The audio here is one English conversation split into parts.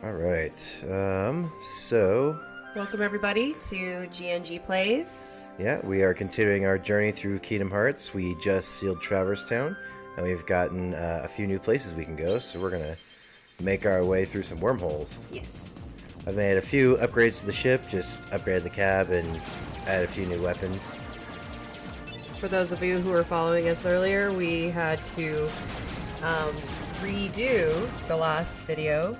Alright, so... Welcome everybody to GNG Plays. Yeah, we are continuing our journey through Kingdom Hearts. We just sealed Traverse Town, and we've gotten a few new places we can go, so we're gonna make our way through some wormholes. Yes. I've made a few upgrades to the ship, just upgraded the cab and added a few new weapons. For those of you who were following us earlier, we had to redo the last video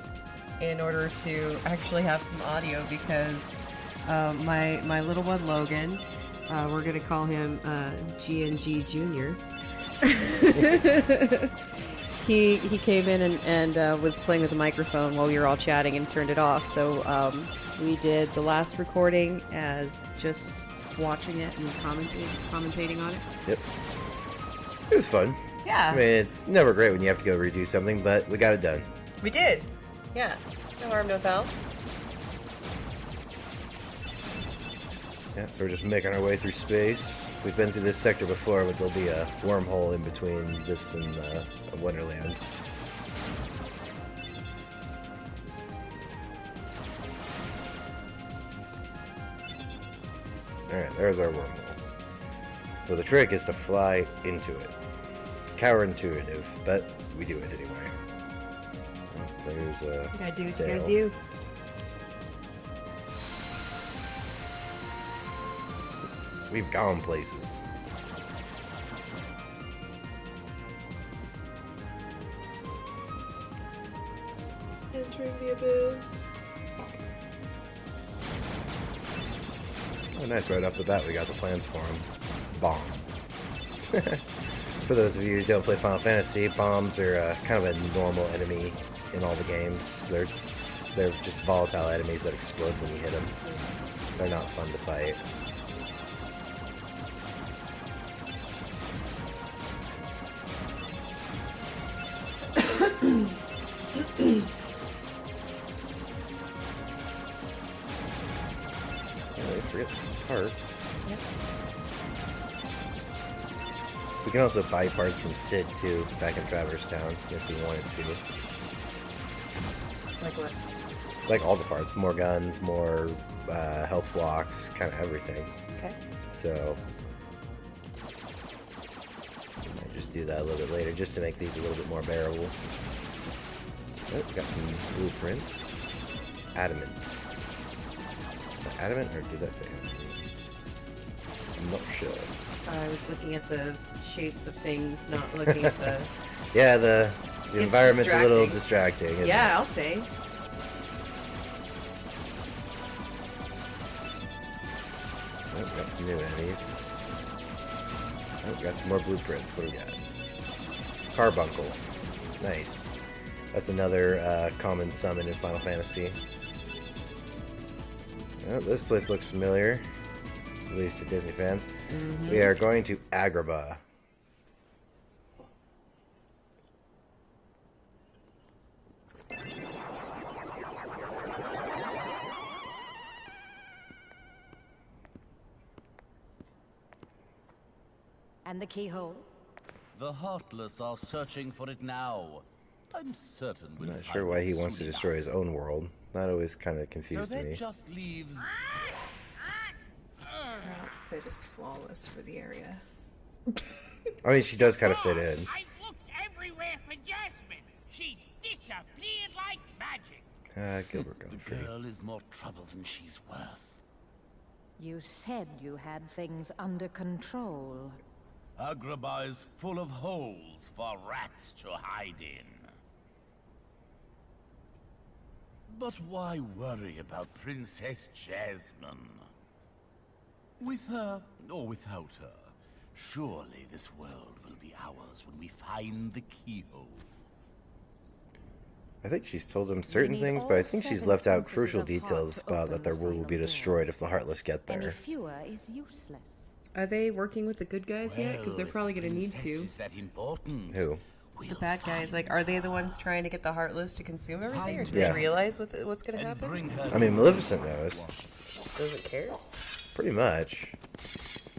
in order to actually have some audio because my little one Logan, we're gonna call him GNG Junior. he came in and was playing with the microphone while we were all chatting and turned it off. So we did the last recording as just watching it and commentating on it. Yep. It was fun. Yeah. I mean, it's never great when you have to go redo something, but we got it done. We did. Yeah. No harm, no foul. Yeah, so we're just making our way through space. We've been through this sector before, but there'll be a wormhole in between this and Wonderland. Alright, there's our wormhole. So the trick is to fly into it. Counterintuitive, but we do it anyway. Oh, there's a You gotta do what you tail. gotta do. We've gone places. Entering the abyss. Oh, nice. Right off the bat, we got the plans for him. Bomb. For those of you who don't play Final Fantasy, bombs are kind of a normal enemy in all the games. They're just volatile enemies that explode when you hit them. They're not fun to fight. I forget some parts. Yep. We can also buy parts from Sid too, back in Traverse Town, if we wanted to. Like what? Like all the parts, more guns, more health blocks, kind of everything. Okay. So I might just do that a little bit later, just to make these a little bit more bearable. Oh, we got some blueprints. Adamant. Adamant, or did that say adamant? I'm not sure. I was looking at the shapes of things, not looking at the... Yeah, the environment's a little distracting. distracting. Yeah, I'll say. Oh, we got some new enemies. Oh, we got some more blueprints. What do we got? Carbuncle. Nice. That's another common summon in Final Fantasy. Oh, this place looks familiar, at least to Disney fans. Mm-hmm. We are going to Agrabah. And the keyhole? The Heartless are searching for it now. I'm certain we'll I'm not find sure why it he wants to soon destroy his enough. own world. That always kind of So confused that me. just leaves... Her outfit is flawless for the area. I mean, she does kind of fit in. I've looked everywhere for Jasmine. She disappeared like magic. Gilbert The Godfrey. girl is more trouble than she's worth. You said you had things under control. Agrabah is full of holes for rats to hide in. But why worry about Princess Jasmine? With her or without her, surely this world will be ours when we find the keyhole. I think she's told him certain need things, all but I think she's 7 left out ounces crucial of heart details to about open that their the world will be final destroyed door. if the Heartless get Any there. fewer is useless. Are they working with the good guys yet? Because they're Well, if probably the going to need princess to. Is that important? Who? The bad guys, like, are they the ones trying to get the Heartless to consume everything? Or do Yeah. they realize what's going to And happen? bring her I mean, to Maleficent me at knows. once. She just doesn't care. Pretty much.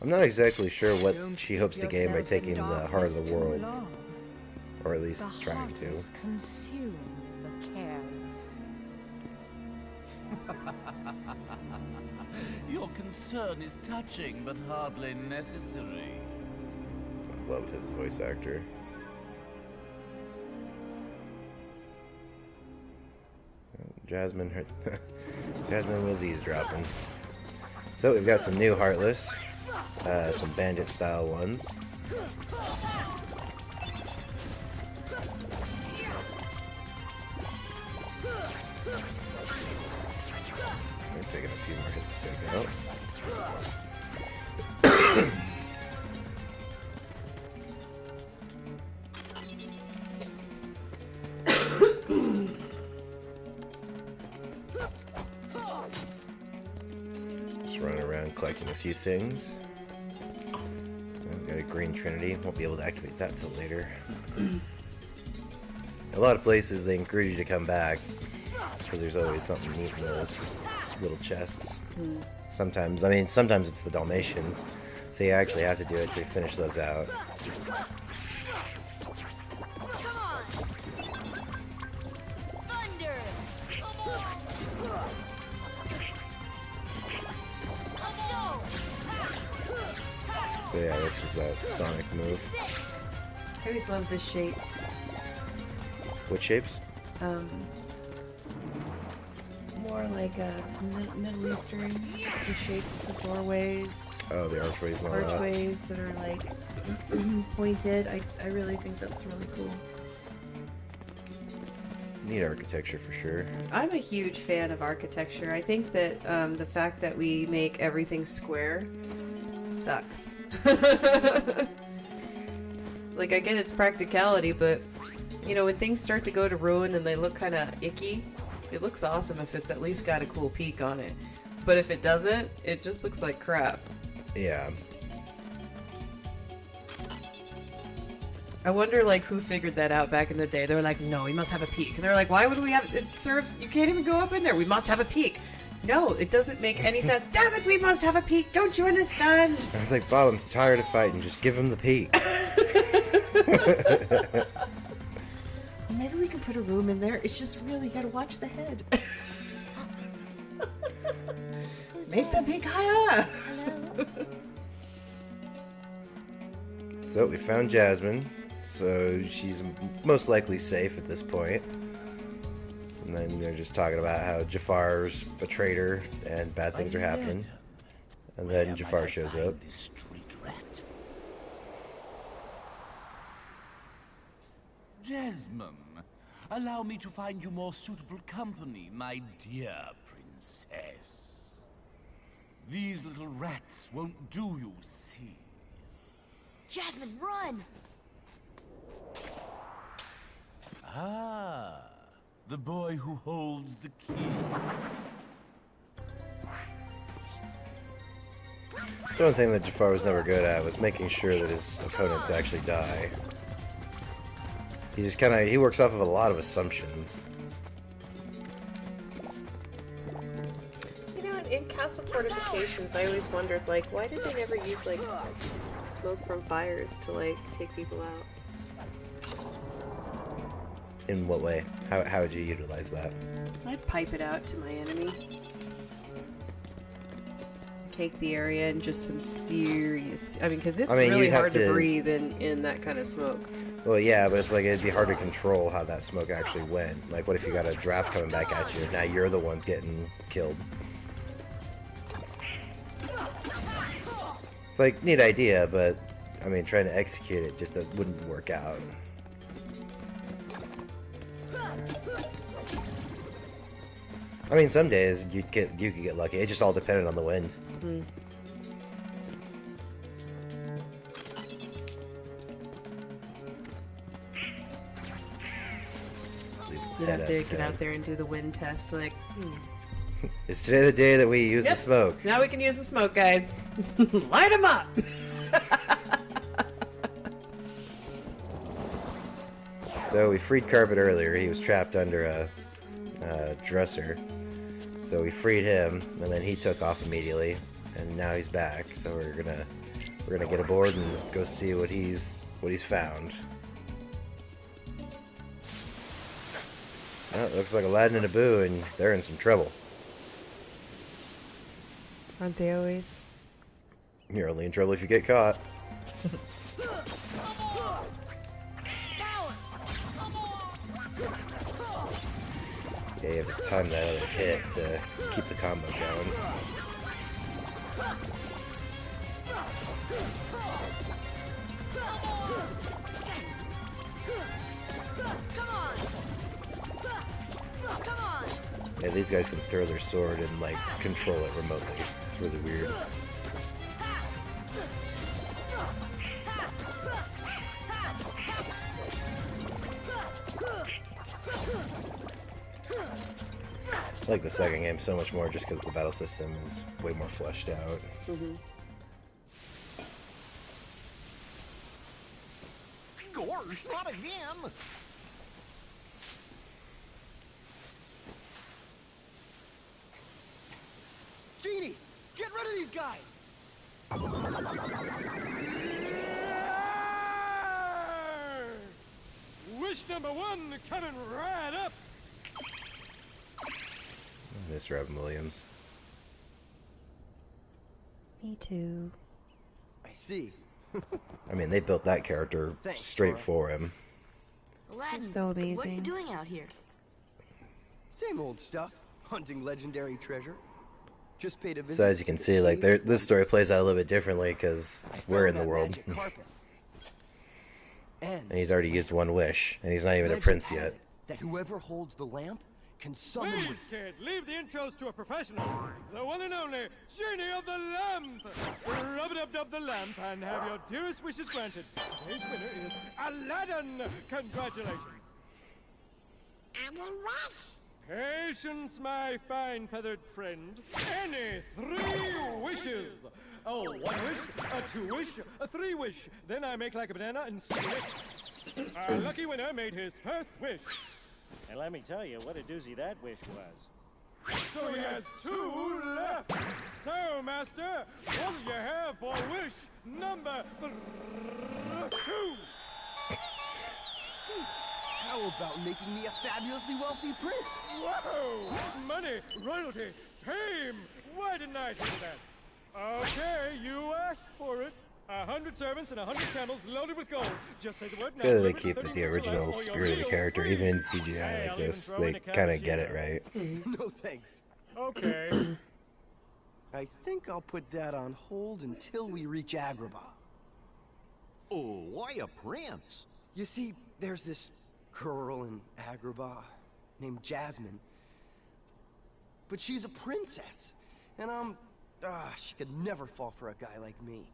I'm not exactly sure what she hopes to gain by taking the heart of the world. Or at least The trying to. heartless consume the careless. Your concern is touching, but hardly necessary. I love his voice actor. Jasmine was eavesdropping. So we've got some new Heartless, some bandit style ones. We're taking a few more hits to take out. Collecting a few things. We've got a green trinity. Won't be able to activate that till later. A lot of places they encourage you to come back because there's always something neat in those little chests. Sometimes it's the Dalmatians, so you actually have to do it to finish those out. So yeah, this is that Sonic move. I always love the shapes. What shapes? More like Middle Eastern, the shapes of doorways. Oh, the archways and all that. Archways that are like pointed. I really think that's really cool. Neat architecture for sure. I'm a huge fan of architecture. I think that the fact that we make everything square sucks. Like, I get its practicality, but you know, when things start to go to ruin and they look kind of icky, it looks awesome if it's at least got a cool peak on it. But if it doesn't, it just looks like crap. Yeah. I wonder, like, who figured that out back in the day. They were like, no, we must have a peak. And they're like, why would we have... It serves... You can't even go up in there. We must have a peak. No, it doesn't make any sense. Damn it, we must have a peak. Don't you understand? I was like, Bob, I'm tired of fighting. Just give him the peak. Maybe we can put a room in there. It's just really, you gotta watch the head. Make the peak higher. So we found Jasmine. So she's most likely safe at this point. And then they're just talking about how Jafar's a traitor and bad things are happening. And then Jafar shows up. This street rat. Jasmine, allow me to find you more suitable company, my dear princess. These little rats won't do you, see. Jasmine, run! Ah, the boy who holds the key. The one thing that Jafar was never good at was making sure that his opponents actually die. He just he works off of a lot of assumptions. You know, in castle fortifications, I always wondered, like, why did they never use, like, smoke from fires to, like, take people out? In what way? How would you utilize that? I'd pipe it out to my enemy. Cake the area and just some serious... I mean, because it's really hard to breathe in that kind of smoke. Well, yeah, but it's like it'd be hard to control how that smoke actually went. Like, what if you got a draft coming back at you? Now you're the ones getting killed. It's like, neat idea, but, I mean, trying to execute it just wouldn't work out. I mean, some days you could get lucky. It just all depended on the wind. Mm. You'd have to get out there and do the wind test, like, Is today the day that we use the smoke? Now we can use the smoke, guys. Light them up! So we freed Carpet earlier. He was trapped under a dresser. So we freed him, and then he took off immediately, and now he's back. So we're gonna get aboard and go see what he's found. Oh, it looks like Aladdin and Abu, and they're in some trouble. Aren't they always? You're only in trouble if you get caught. Yeah, you have to time that other hit to keep the combo going. Yeah, these guys can throw their sword and like control it remotely. It's really weird. I like the second game so much more just because the battle system is way more fleshed out. Gosh, not again! Genie, get rid of these guys! Wish number one coming right up. Mr. Robin Williams. Me too. I see. I mean, they built that character Thanks, straight Laura. for him. Aladdin, So what are you amazing. doing out here? Same old stuff. Hunting legendary treasure. Just paid a visit. So as you can see, like this story plays out a little bit differently because I we're in found the that world, magic carpet. and he's already used one wish, and he's not even a legend prince has yet. it That whoever holds the lamp can summon Please, with kid, leave the intros to a professional. The one and only Genie of the Lamp. Rub-a-dub-dub the lamp and have your dearest wishes granted. Today's winner is Aladdin. Congratulations. Patience, my fine feathered friend. Any 3 wishes. Oh, 1 wish, a 2 wish, a 3 wish. Then I make like a banana and steal it. Our lucky winner made his first wish. And let me tell you what a doozy that wish was. So he has 2 left. So, Master, what do you have for wish number 2? How about making me a fabulously wealthy prince? Whoa! Money, royalty, fame! Why didn't I think of that? Okay, you asked for it. 100 servants and 100 camels loaded with gold. Just say the word now. It's good that they deliver it keep in 30 the minutes or original less, or spirit of the you'll character, be even in free. CGI Hey, like I'll even this. throw in They the kind of cappuccino. get it right. No thanks. Okay. I think I'll put that on hold until we reach Agrabah. Oh, why a prince? You see, there's this girl in Agrabah named Jasmine. But she's a princess. And she could never fall for a guy like me.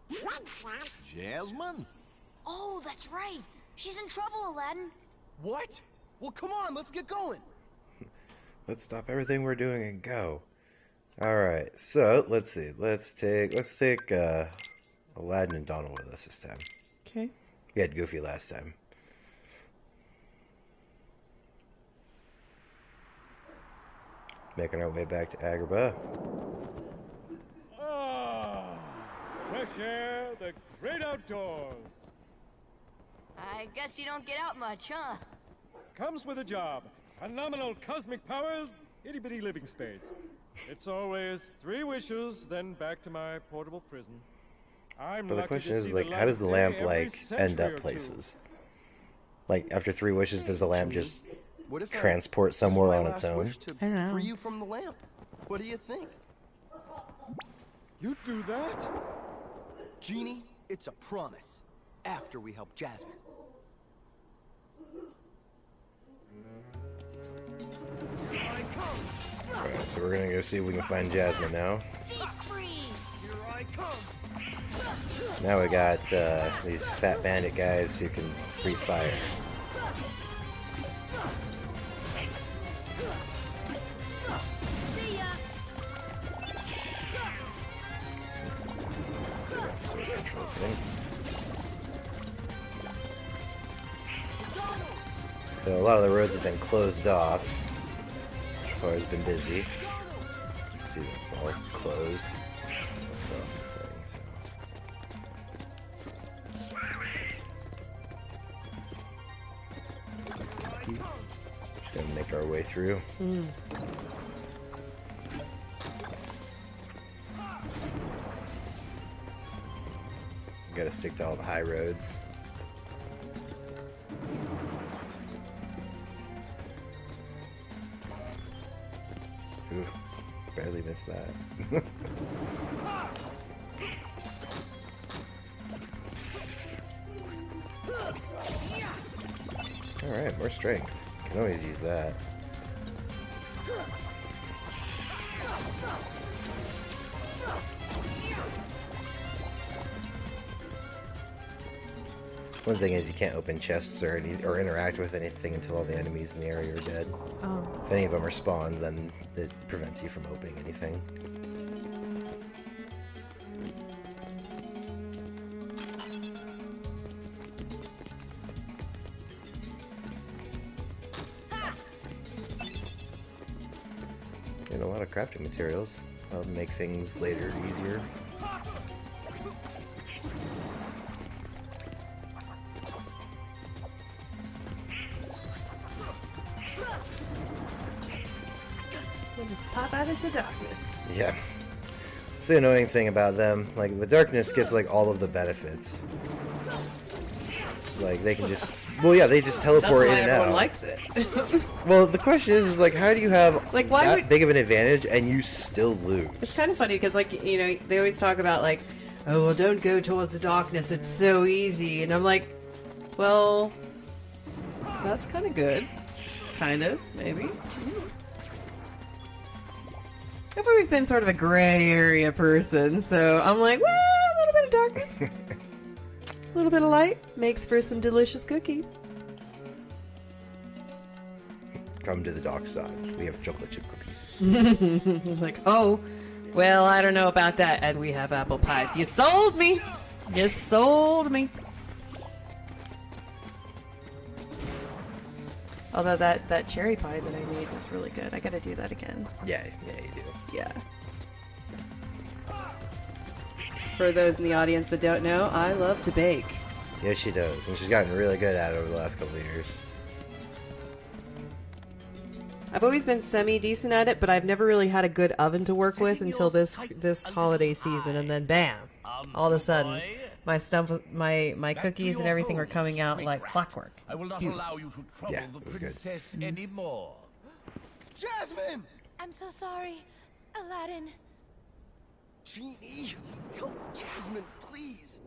Princess? Jasmine? Oh, that's right. She's in trouble, Aladdin. What? Well, come on, let's get going. Let's stop everything we're doing and go. All right, so let's see. Let's take Aladdin and Donald with us this time. Okay. We had Goofy last time. Making our way back to Agrabah. Ah, fresh air, the great outdoors. I guess you don't get out much, huh? Comes with a job. Phenomenal cosmic powers, itty-bitty living space. It's always 3 wishes, then back to my portable prison. I'm But the lucky question to is, see like, the how does the lamp, light of day like, every end century up or 2. places? Like, after 3 wishes, does the lamp just What if I transport use somewhere my on last its own? wish to I don't know. free you from the lamp? What do you think? You do that? Genie, it's a promise. After we help Jasmine. Alright, so we're gonna go see if we can find Jasmine now. Here I come. Now we got these fat bandit guys who can breathe fire. See ya. So that's sword control thing. So a lot of the roads have been closed off. Far has been busy. Let's see, that's all closed. Just gonna make our way through. Gotta stick to all the high roads. Ooh, barely missed that. Alright, more strength. Can always use that. One thing is you can't open chests or interact with anything until all the enemies in the area are dead. Oh. If any of them are spawned, then it prevents you from opening anything. And a lot of crafting materials. That'll make things later easier. We'll just pop out of the darkness. Yeah. It's the annoying thing about them. Like, the darkness gets, like, all of the benefits. Like, they can just... Well, yeah, they just teleport in and out. That's why everyone likes it. Well, the question is, like, how do you have Like, why that would- big of an advantage and you still lose? It's kind of funny because, like, you know, they always talk about, like, oh, well, don't go towards the darkness. It's so easy. And I'm like, well, that's kind of good. Kind of, maybe. I've always been sort of a gray area person, so I'm like, well, a little bit of darkness. A little bit of light makes for some delicious cookies. Come to the dark side. We have chocolate chip cookies. Like, oh, well, I don't know about that. And we have apple pies. You sold me! You sold me! Although that cherry pie that I made was really good. I gotta do that again. Yeah, you do. Yeah. For those in the audience that don't know, I love to bake. Yeah, she does. And she's gotten really good at it over the last couple of years. I've always been semi-decent at it, but I've never really had a good oven to work with until this holiday season, and then bam! All of a sudden, my stuff, my cookies and everything were coming out like clockwork. I will not allow you to trouble Yeah, the it was good. princess anymore. Jasmine! I'm so sorry, Aladdin. Genie, help Jasmine, please.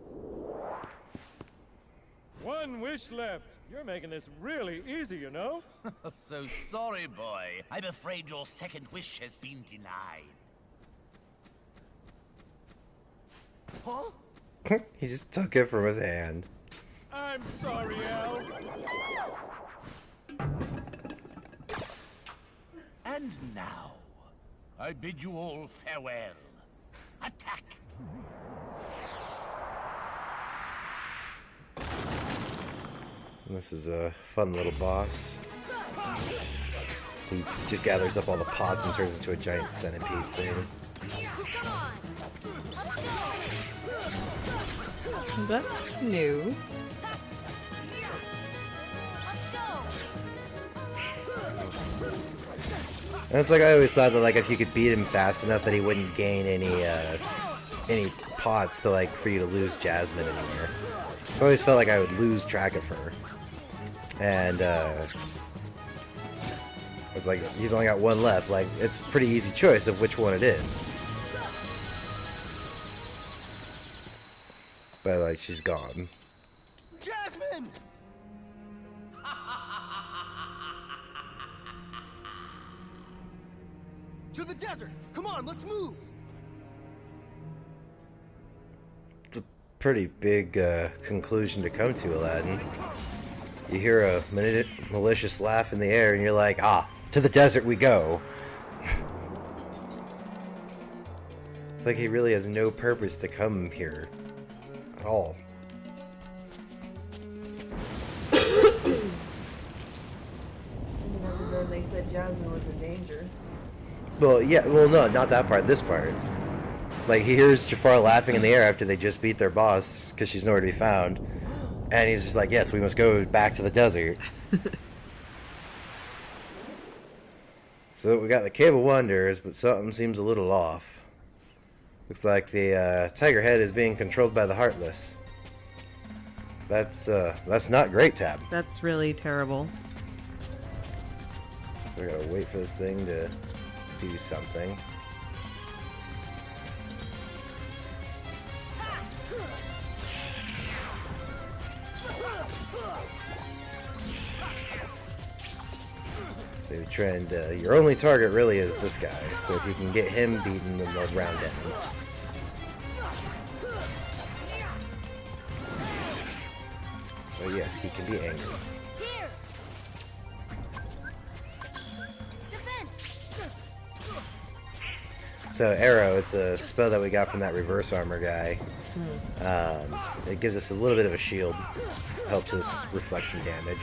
One wish left. You're making this really easy, you know? So sorry, boy. I'm afraid your second wish has been denied. Huh? He just took it from his hand. I'm sorry, Al. And now, I bid you all farewell. Attack! And this is a fun little boss. He just gathers up all the pots and turns into a giant centipede thing. That's new. And it's like I always thought that like if you could beat him fast enough that he wouldn't gain any pots to like for you to lose Jasmine anymore. So I always felt like I would lose track of her. And it's like he's only got one left. Like it's a pretty easy choice of which one it is. But like she's gone. Jasmine! To the desert! Come on, let's move! It's a pretty big conclusion to come to, Aladdin. You hear a malicious laugh in the air and you're like, ah, to the desert we go. It's like he really has no purpose to come here at all. Then they said Jasmine was in danger. Well, yeah, well, no, not that part, this part. Like, he hears Jafar laughing in the air after they just beat their boss, because she's nowhere to be found. And he's just like, yes, we must go back to the desert. So we got the Cave of Wonders, but something seems a little off. Looks like the Tiger Head is being controlled by the Heartless. That's not great, Tab. That's really terrible. So I gotta wait for this thing to do something. So you're trying to, your only target really is this guy. So if you can get him beaten, then the round ends. Oh yes, he can be angry. Here. Defense. So Arrow, it's a spell that we got from that reverse armor guy. It gives us a little bit of a shield, helps us reflect some damage.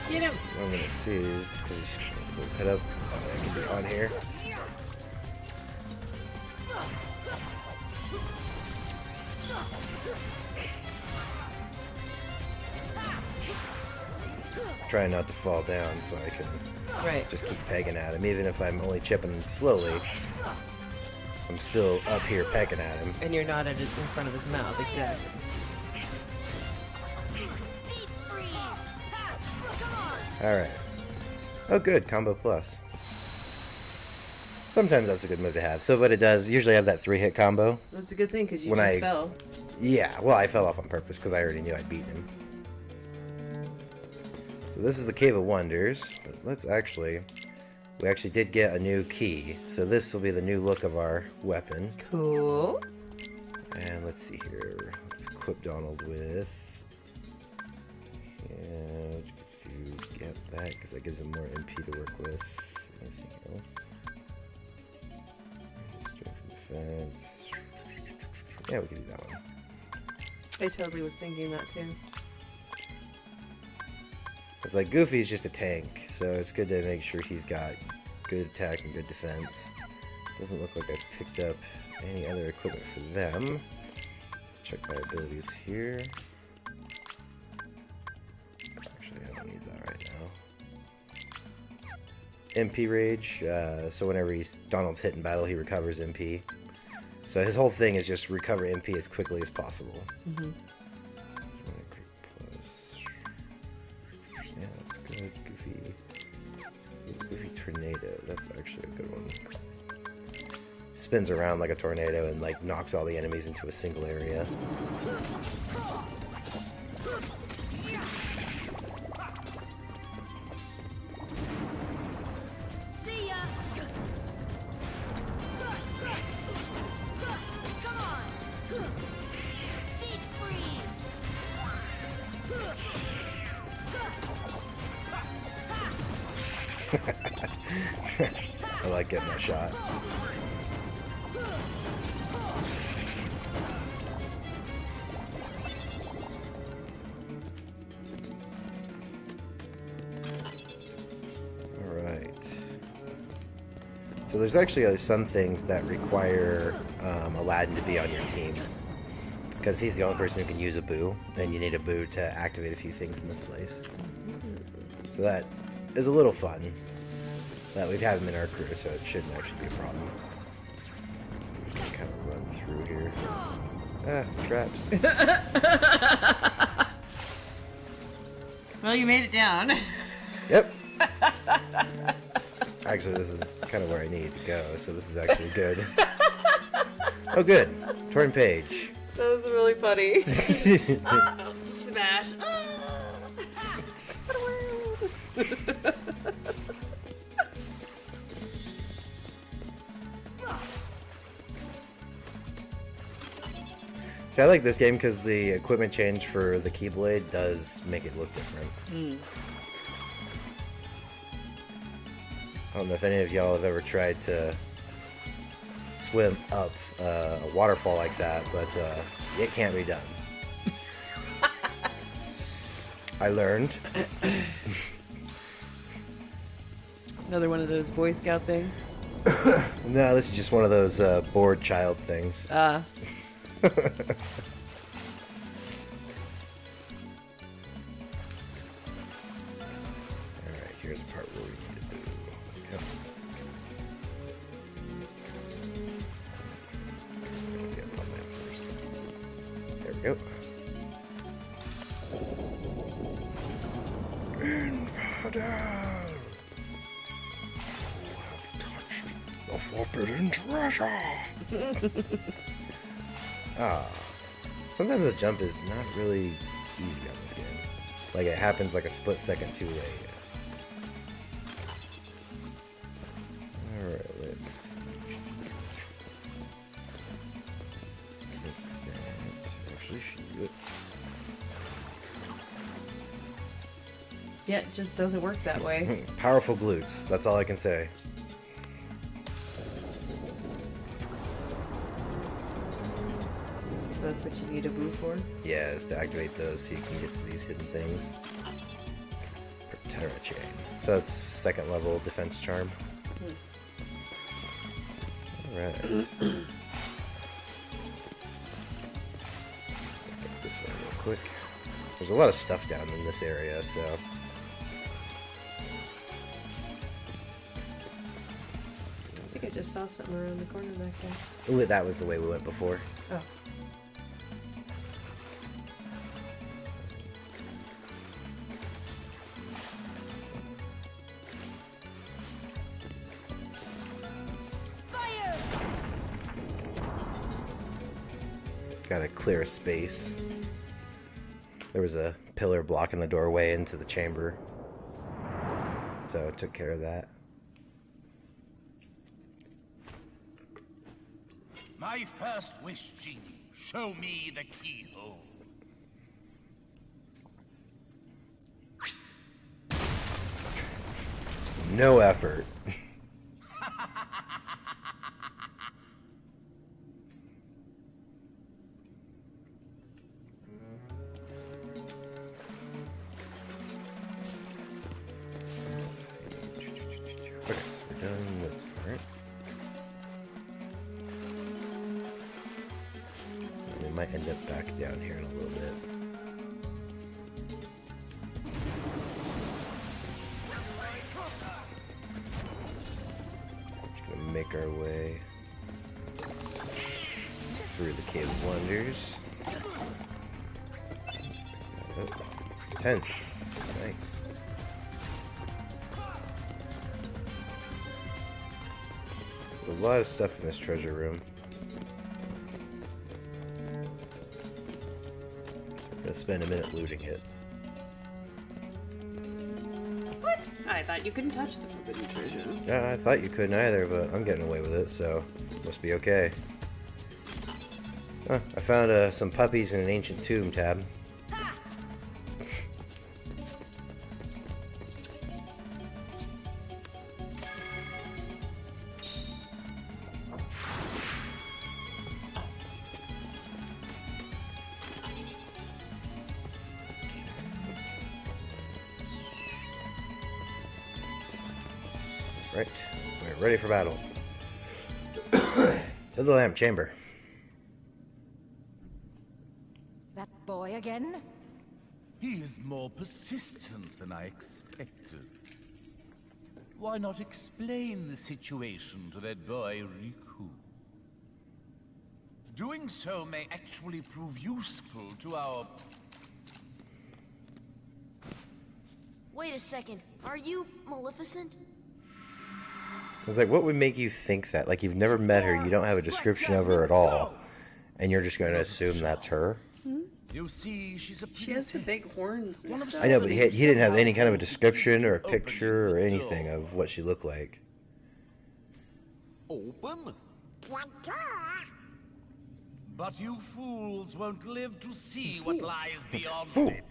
Get him! What I'm gonna see is because he put his head up, I can be on here. Try not to fall down so I can just keep pegging at him. Even if I'm only chipping him slowly, I'm still up here pecking at him. And you're not in front of his mouth, exactly. Alright. Oh good, combo plus. Sometimes that's a good move to have. So what it does, usually I have that 3-hit combo. That's a good thing, because you When just I- fell. Yeah, well I fell off on purpose because I already knew I'd beat him. So this is the Cave of Wonders, but let's actually, we actually did get a new key. So this will be the new look of our weapon. Cool. And let's see here, let's equip Donald with, yeah, you get that because that gives him more MP to work with. Anything else? Strength and defense. Yeah, we can do that one. I totally was thinking that too. It's like Goofy's just a tank, so it's good to make sure he's got good attack and good defense. Doesn't look like I've picked up any other equipment for them. Let's check my abilities here. Actually, I don't need that right now. MP Rage, so whenever Donald's hit in battle, he recovers MP. So his whole thing is just recover MP as quickly as possible. Mm-hmm. Yeah, that's good. Goofy Tornado. That's actually a good one. Spins around like a tornado and like knocks all the enemies into a single area. See ya. Come on. Deep freeze. I like getting that shot. Alright. So there's actually some things that require Aladdin to be on your team. Because he's the only person who can use a boo, and you need a boo to activate a few things in this place. So that is a little fun. That we've had him in our crew, so it shouldn't actually be a problem. We can kind of run through here. Ah, traps. Well, you made it down. Yep. Actually, this is kind of where I need to go, so this is actually good. Oh, good. Torn page. That was really funny. Smash. See, I like this game because the equipment change for the Keyblade does make it look different. I don't know if any of y'all have ever tried to swim up a waterfall like that, but it can't be done. I learned. Another one of those Boy Scout things. No, this is just one of those bored child things. Ah. Alright, here's the part where we need to do. Yep. Get up on that first. The forbidden treasure. Sometimes the jump is not really easy on this game. Like it happens like a split second too late. Alright, let's actually shoot it. Yeah, it just doesn't work that way. Powerful glutes, that's all I can say. So that's what you need a boo for? Yeah, is to activate those so you can get to these hidden things. Terra chain. So that's second level defense charm. Alright. This way real quick. There's a lot of stuff down in this area, so. I think I just saw something around the corner back there. Ooh, that was the way we went before. Oh. Gotta clear a space. There was a pillar blocking the doorway into the chamber, so I took care of that. My first wish, Genie. Show me the keyhole. No effort. Okay, so we're done this part. And we might end up back down here in a little bit. Just gonna make our way through the Cave of Wonders. Oh, 10. Nice. There's a lot of stuff in this treasure room. I'm gonna spend a minute looting it. What? I thought you couldn't touch the forbidden treasure. Yeah, I thought you couldn't either, but I'm getting away with it, so must be okay. Huh, I found some puppies in an ancient tomb, Tab. Right, we're ready for battle. To the lamp chamber. That boy again? He is more persistent than I expected. Why not explain the situation to that boy, Riku? Doing so may actually prove useful to our... Wait a second. Are you Maleficent? I was like, what would make you think that? Like, you've never met her, you don't have a description of her at all, and you're just going to assume that's her? You see, she's a princess. She has the big horns and stuff. I know, but he didn't have any kind of a description or a picture or anything of what she looked like. Open? But you fools won't live to see what lies beyond Fool. it.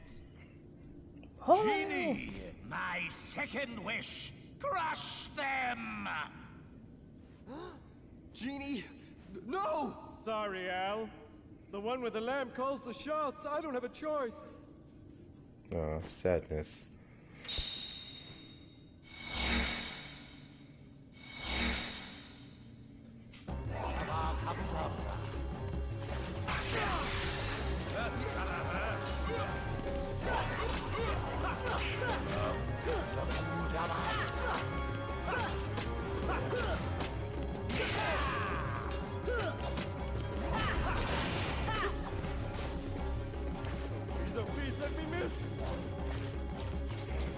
Genie, my second wish. Crush them! Genie, no! Sorry, Al. The one with the lamp calls the shots. I don't have a choice. Oh, sadness.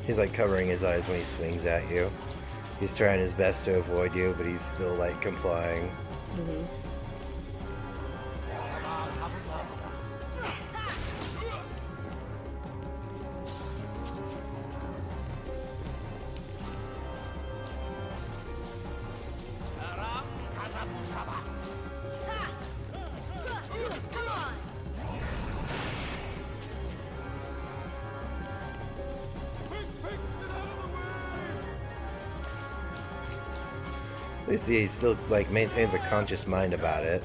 He's like covering his eyes when he swings at you. He's trying his best to avoid you, but he's still like complying. Mm-hmm. At least he still like maintains a conscious mind about it.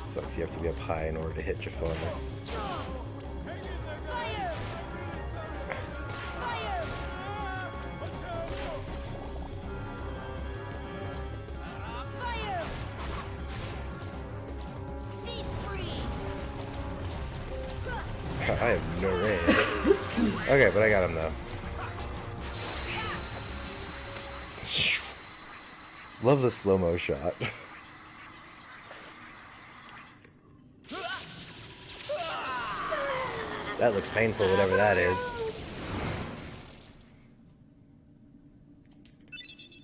Sucks you have to be up high in order to hit Jafar. I have no range. Okay, but I got him though. Love the slow-mo shot. That looks painful, whatever that is.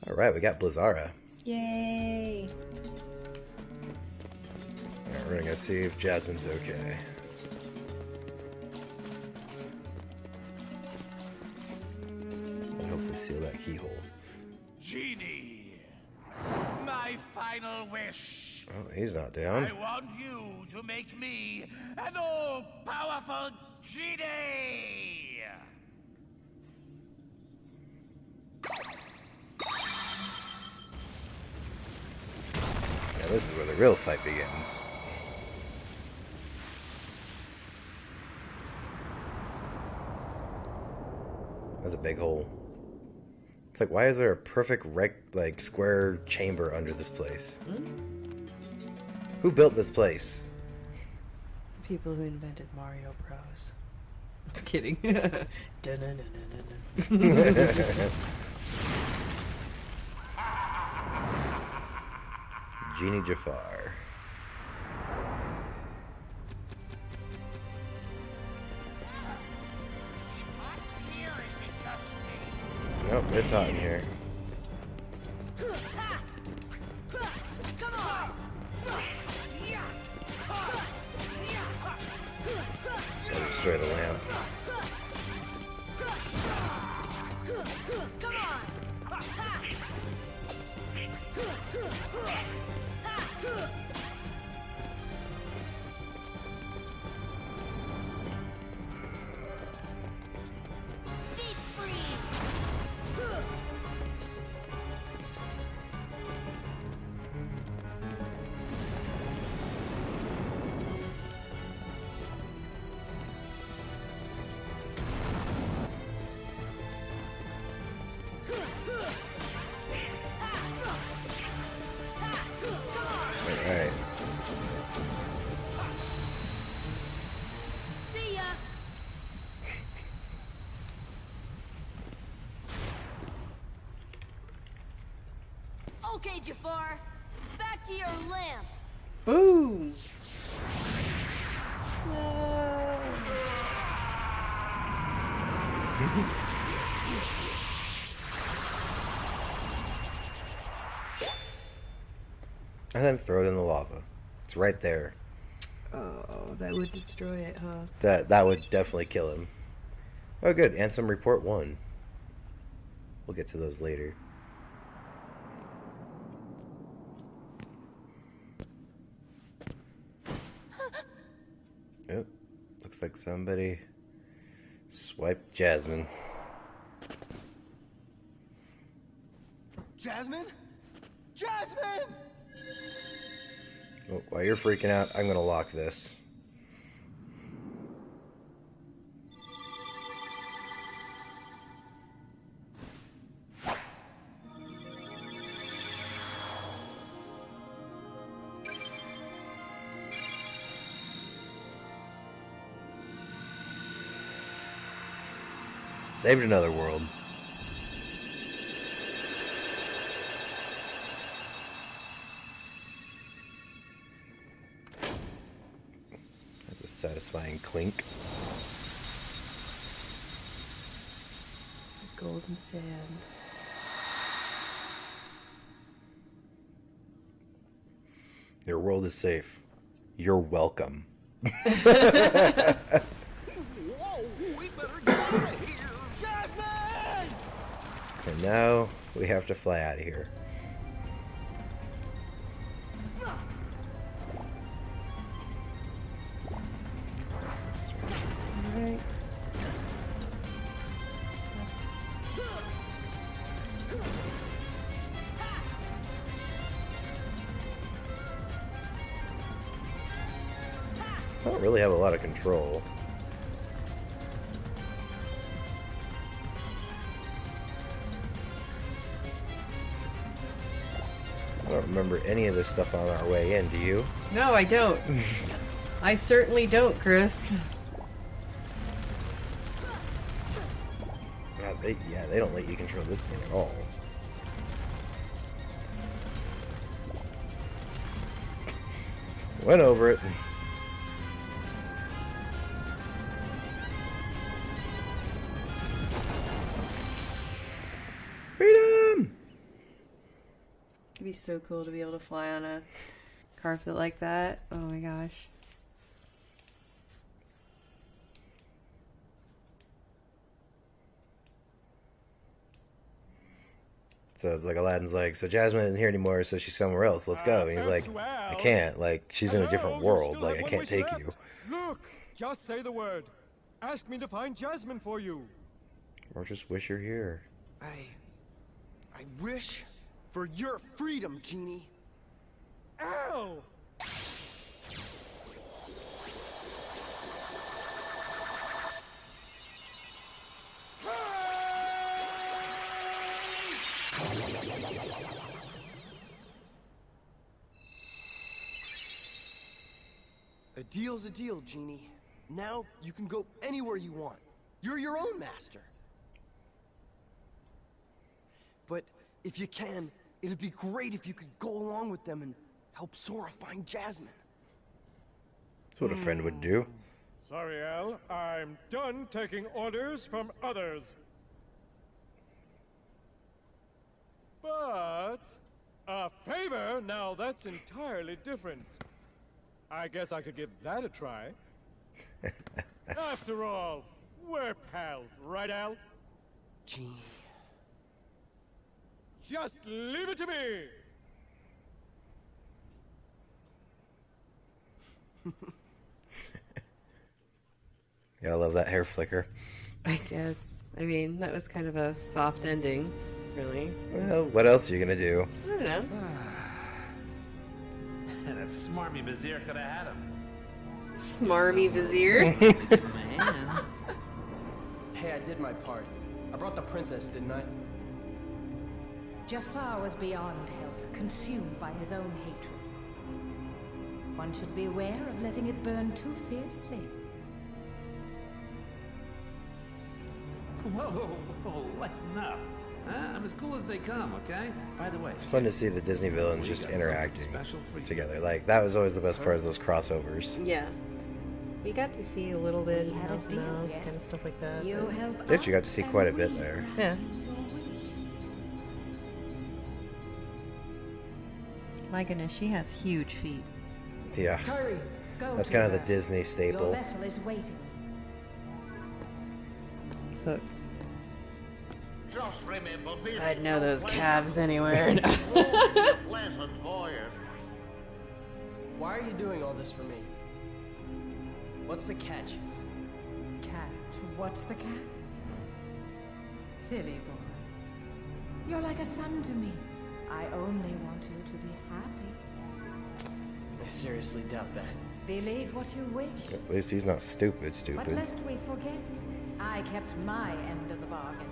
Alright, we got Blizzara. Yay! Alright, we're gonna go see if Jasmine's okay. And hopefully seal that keyhole. Genie, my final wish. Oh, he's not down. I want you to make me an all-powerful genie. Yeah, this is where the real fight begins. That's a big hole. It's like, why is there a perfect square chamber under this place? Who built this place? People who invented Mario Bros. Just kidding. Genie Jafar. Nope, it's hot in here. I'll destroy the lamp. Alright. See ya. Okay, Jafar. Back to your lamp. Boom! And then throw it in the lava. It's right there. Oh, that would destroy it, huh? That would definitely kill him. Oh good, and some report 1. We'll get to those later. Yep. Looks like somebody swiped Jasmine. Jasmine? Jasmine! Oh, while you're freaking out, I'm gonna lock this. Saved another world. satisfying clink. Golden sand. Your world is safe. You're welcome. Whoa, we better get out of here! Jasmine! And now we have to fly out of here. Alright. I don't really have a lot of control. I don't remember any of this stuff on our way in, do you? No, I don't. I certainly don't, Chris. Yeah, they don't let you control this thing at all. Went over it. Freedom! It'd be so cool to be able to fly on a carpet like that. Oh my gosh. So it's like Aladdin's like, so Jasmine isn't here anymore, so she's somewhere else. Let's go. And he's like, I can't. Like, she's in a different world. Like, I can't take you. Look, just say the word. Ask me to find Jasmine for you. Or just wish you're here. I wish for your freedom, Genie. Ow! A deal's a deal, Genie. Now you can go anywhere you want. You're your own master. But if you can, it'd be great if you could go along with them and help Sora find Jasmine. That's what a friend would do. Sorry, Al. I'm done taking orders from others. But a favor? Now that's entirely different. I guess I could give that a try. After all, we're pals, right, Al? Genie. Just leave it to me! Yeah, I love that hair flicker. I guess. I mean, that was kind of a soft ending, really. Well, what else are you gonna do? I don't know. That smarmy vizier could have had him. Smarmy vizier? Hey, I did my part. I brought the princess, didn't I? Jafar was beyond help, consumed by his own hatred. One should beware of letting it burn too fiercely. Whoa, whoa, whoa, lighten up. I'm as cool as they come, okay? By the way, It's fun to see the Disney villains just interacting together. Like, that was always the best part of those crossovers. Yeah. We got to see a little bit of Mouse Mouse, kind of stuff like that. You help Did you got to see quite a bit there. Yeah. My goodness, she has huge feet. Yeah. Hurry, go That's to kind of her. the Disney Your staple. vessel is waiting. Look. just remember this. I'd know those calves anywhere. Pleasant voyage. Why are you doing all this for me? What's the catch? Catch? What's the catch? Silly boy. You're like a son to me. I only want you to be happy. I seriously doubt that. Believe what you wish. At least he's not stupid, But stupid. lest we forget, I kept my end of the bargain.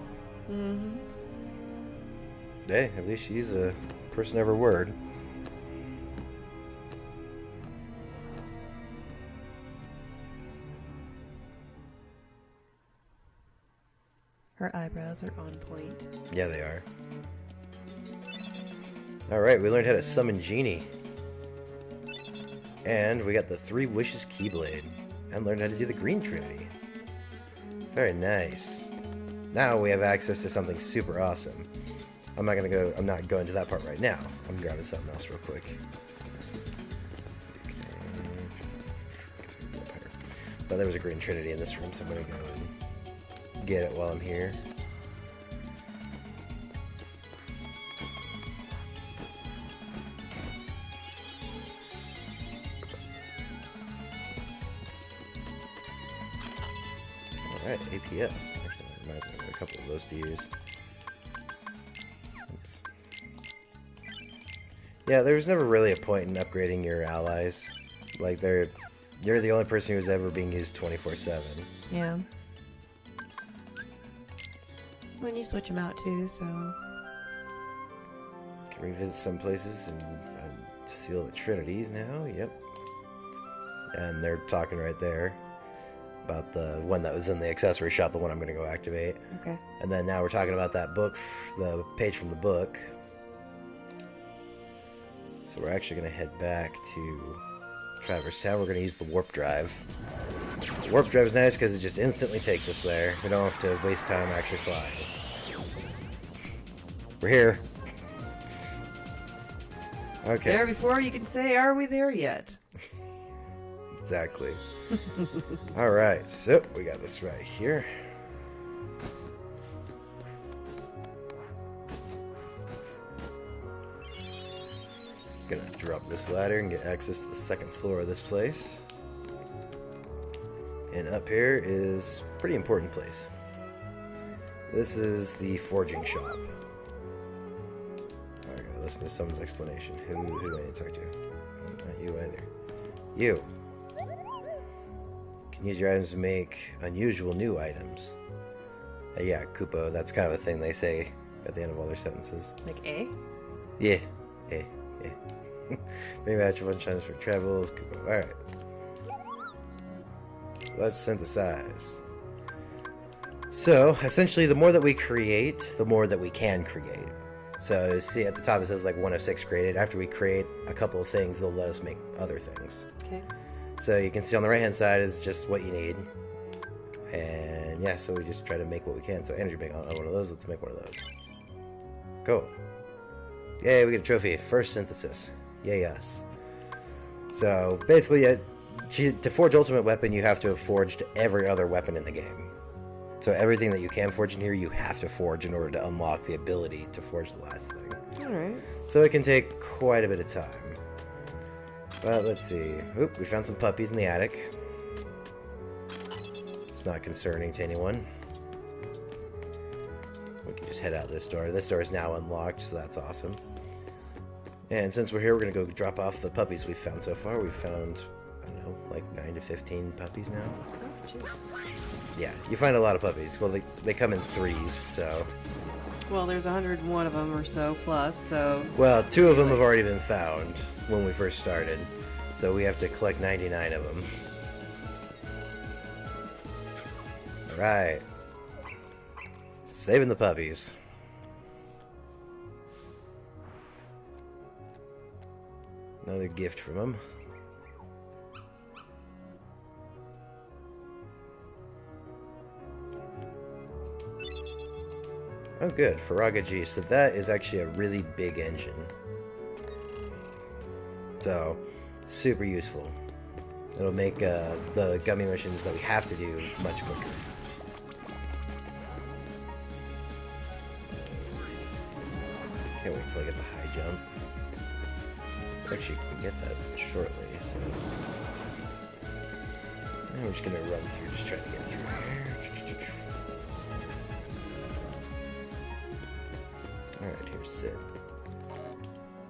Mm-hmm. Hey, at least she's a person of her word. Her eyebrows are on point. Yeah, they are. Alright, we learned how to summon Genie. And we got the 3 Wishes Keyblade. And learned how to do the Green Trinity. Very nice. Now we have access to something super awesome. I'm not going to that part right now. I'm grabbing something else real quick. Let's see, but there was a Green Trinity in this room, so I'm gonna go and get it while I'm here. Alright, APL. Actually, that reminds me of a couple of those to use. Oops. Yeah, there's never really a point in upgrading your allies. Like, you're the only person who's ever being used 24/7. Yeah. When you switch them out too, so... Can revisit some places and seal the Trinities now, yep. And they're talking right there about the one that was in the accessory shop, the one I'm going to go activate. Okay. And then now we're talking about that book, the page from the book. So we're actually going to head back to Traverse Town. We're going to use the warp drive. The warp drive is nice because it just instantly takes us there. We don't have to waste time actually flying. We're here. Okay. There before you can say, are we there yet? Exactly. Alright, so we got this right here. Gonna drop this ladder and get access to the second floor of this place. And up here is a pretty important place. This is the forging shop. I gotta listen to someone's explanation. Who do I need to talk to? Not you either. You can use your items to make unusual new items. Yeah, Kupo, that's kind of a thing they say at the end of all their sentences. Like A? Yeah. Maybe I should bunch of times for travels. Kupo. Alright. Let's synthesize. So, essentially, the more that we create, the more that we can create. So, see at the top it says like 1 of 6 created. After we create a couple of things, they'll let us make other things. Okay. So you can see on the right hand side is just what you need. And yeah, so we just try to make what we can. So energy bank, one of those, let's make one of those. Cool. Yay, we get a trophy. First synthesis. Yay us. So basically, to forge Ultimate Weapon, you have to have forged every other weapon in the game. So everything that you can forge in here, you have to forge in order to unlock the ability to forge the last thing. Alright. So it can take quite a bit of time. But let's see. Oop, we found some puppies in the attic. It's not concerning to anyone. We can just head out this door. This door is now unlocked, so that's awesome. And since we're here, we're going to go drop off the puppies we've found so far. We've found, I don't know, like 9 to 15 puppies now. Oh, jeez. Yeah, you find a lot of puppies. Well, they come in threes, so... Well, there's 101 of them or so plus, so... Well, 2 of them have already been found when we first started, so we have to collect 99 of them. Alright. Saving the puppies. Another gift from them. Oh good, Faraga G. So that is actually a really big engine. So, super useful. It'll make the gummy missions that we have to do much quicker. Can't wait till I get the high jump. Actually, can get that shortly, so... And we're just gonna run through, just trying to get through here. Alright, here's Sid.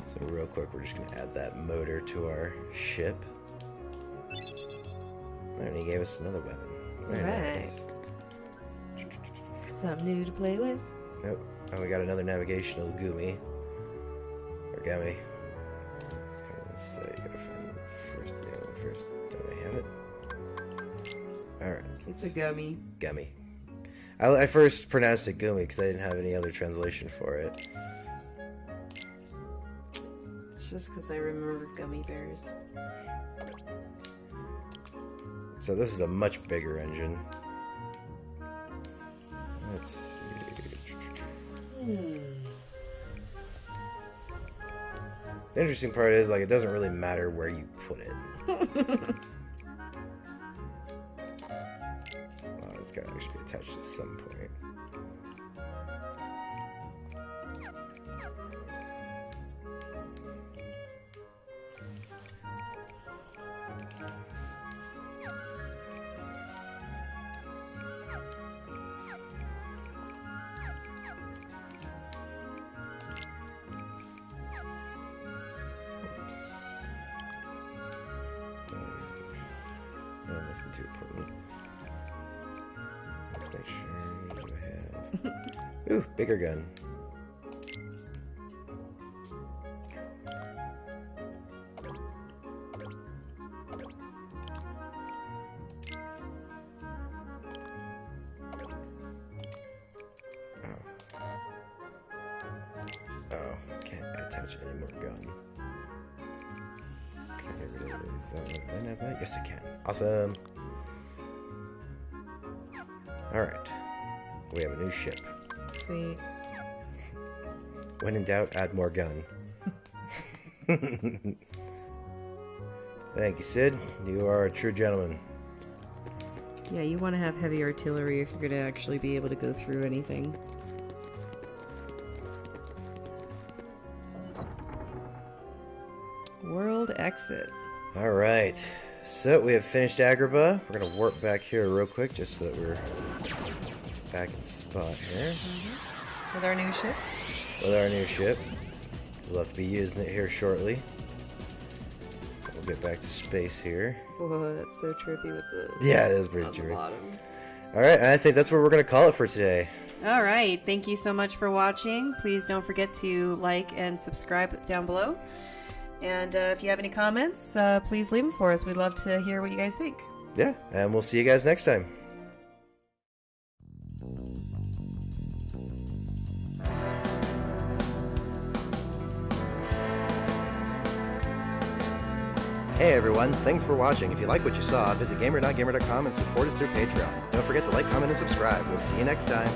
So real quick, we're just going to add that motor to our ship. And he gave us another weapon. Very nice. Something new to play with. Oh, and we got another navigational Gumi. Or Gummy. So you gotta find the first name first. Don't I have it? Alright. It's a gummy. Gummy. I first pronounced it Gumi because I didn't have any other translation for it. It's just because I remember gummy bears. So this is a much bigger engine. Let's see. The interesting part is, like, it doesn't really matter where you put it. Well, it's got to actually be attached at some point. Nothing too important. Let's make sure do I have. Ooh, bigger gun. Oh, can't attach any more gun. Can I get rid of that? Yes, I can. Awesome. Alright. We have a new ship. Sweet. When in doubt, add more gun. Thank you, Sid. You are a true gentleman. Yeah, you want to have heavy artillery if you're going to actually be able to go through anything. World exit. Alright. So, we have finished Agrabah. We're going to warp back here real quick just so that we're back in spot here. With our new ship? With our new ship. We'll have to be using it here shortly. We'll get back to space here. Whoa, that's so trippy with the... Yeah, that is pretty trippy. Alright, and I think that's where we're going to call it for today. Alright, thank you so much for watching. Please don't forget to like and subscribe down below. And if you have any comments, please leave them for us. We'd love to hear what you guys think. Yeah, and we'll see you guys next time. Hey everyone, thanks for watching. If you like what you saw, visit gamer.gamer.com and support us through Patreon. Don't forget to like, comment, and subscribe. We'll see you next time.